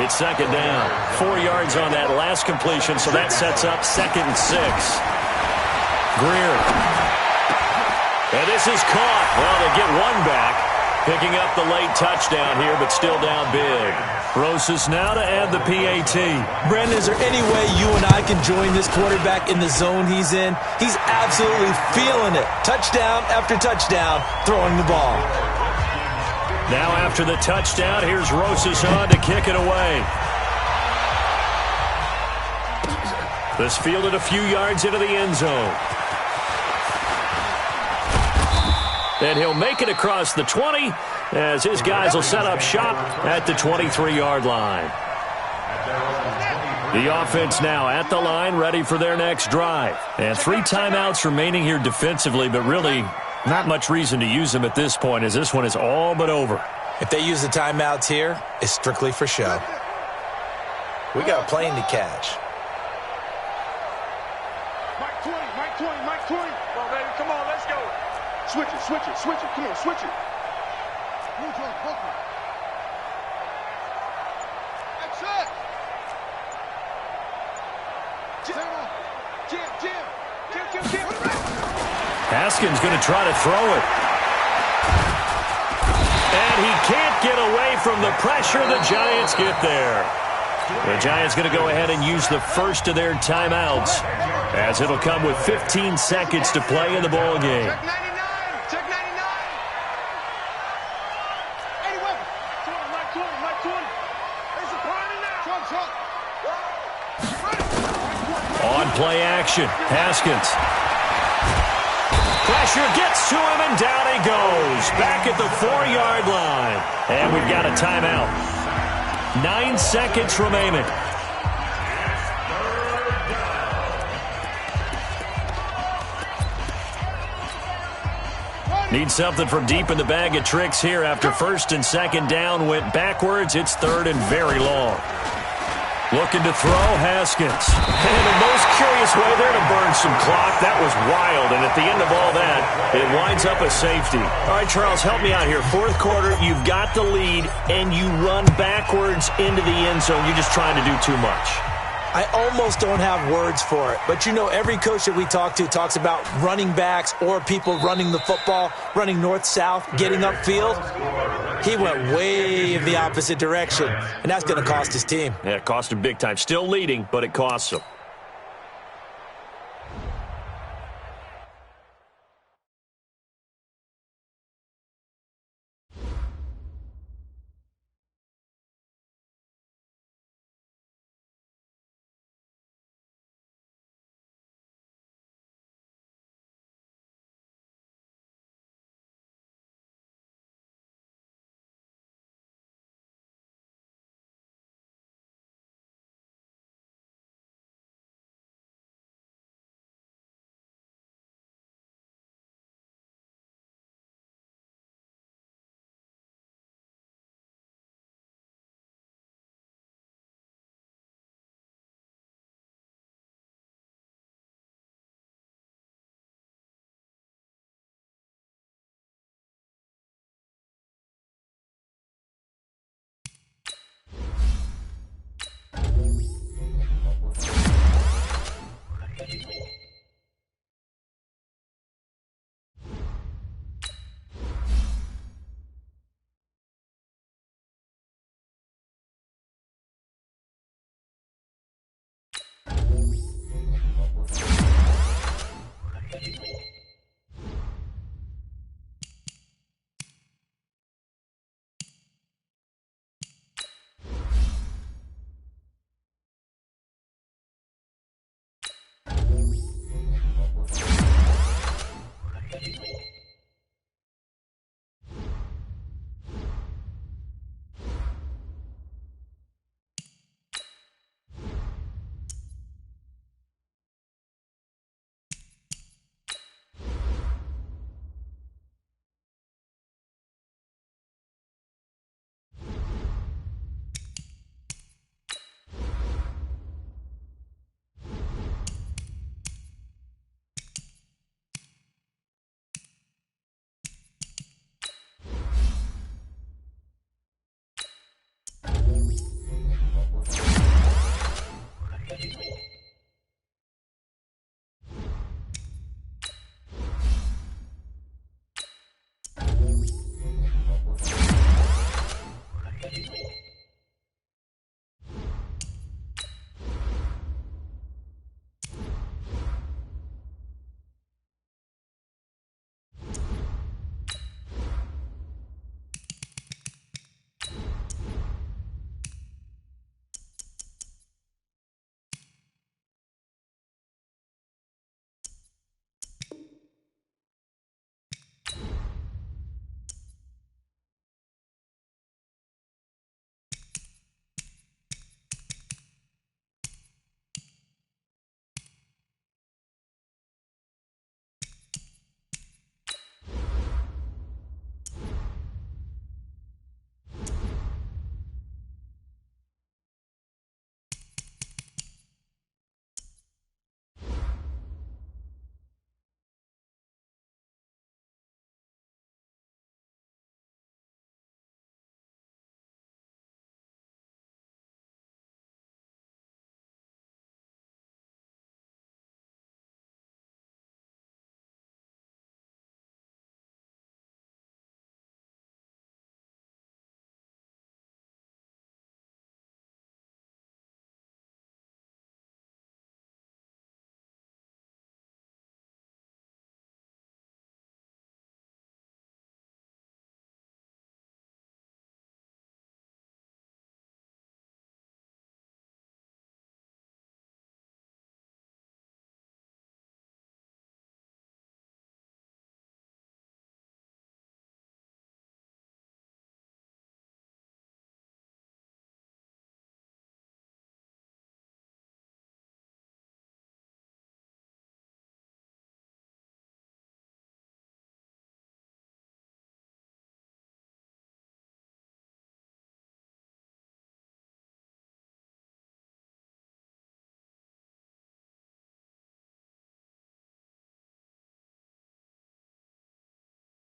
S1: It's 2nd down. 4 yards on that last completion, so that sets up 2nd and 6. Greer. And this is caught. Well, they get 1 back. Picking up the late touchdown here, but still down big. Rosas now to add the PAT.
S3: Brandon, is there any way you and I can join this quarterback in the zone he's in? He's absolutely feeling it. Touchdown after touchdown, throwing the ball.
S1: Now after the touchdown, here's Rosas on to kick it away. This fielded a few yards into the end zone. And he'll make it across the 20 as his guys will set up shop at the 23-yard line. The offense now at the line, ready for their next drive. And 3 timeouts remaining here defensively, but really not much reason to use them at this point as this one is all but over.
S3: If they use the timeouts here, it's strictly for show. We got a plane to catch.
S4: Mike 20. Come on, baby. Come on, let's go. Switch it. Come on, switch it. That's it. Jim.
S1: Haskins going to try to throw it. And he can't get away from the pressure. The Giants get there. The Giants going to go ahead and use the first of their timeouts as it'll come with 15 seconds to play in the ball game.
S4: Check 99. Any weapon. Mike 20. There's a party now. Truck.
S1: On play action, Haskins. Pressure gets to him, and down he goes. Back at the 4-yard line. And we've got a timeout. 9 seconds remaining. Need something from deep in the bag of tricks here after 1st and 2nd down went backwards. It's 3rd and very long. Looking to throw, Haskins. And the most curious way there to burn some clock. That was wild, and at the end of all that, it winds up a safety. All right, Charles, help me out here. 4th quarter, you've got the lead, and you run backwards into the end zone. You're just trying to do too much.
S3: I almost don't have words for it. But, you know, every coach that we talk to talks about running backs or people running the football, running north-south, getting upfield. He went way in the opposite direction, and that's going to cost his team.
S1: Yeah, it cost him big time. Still leading, but it costs him.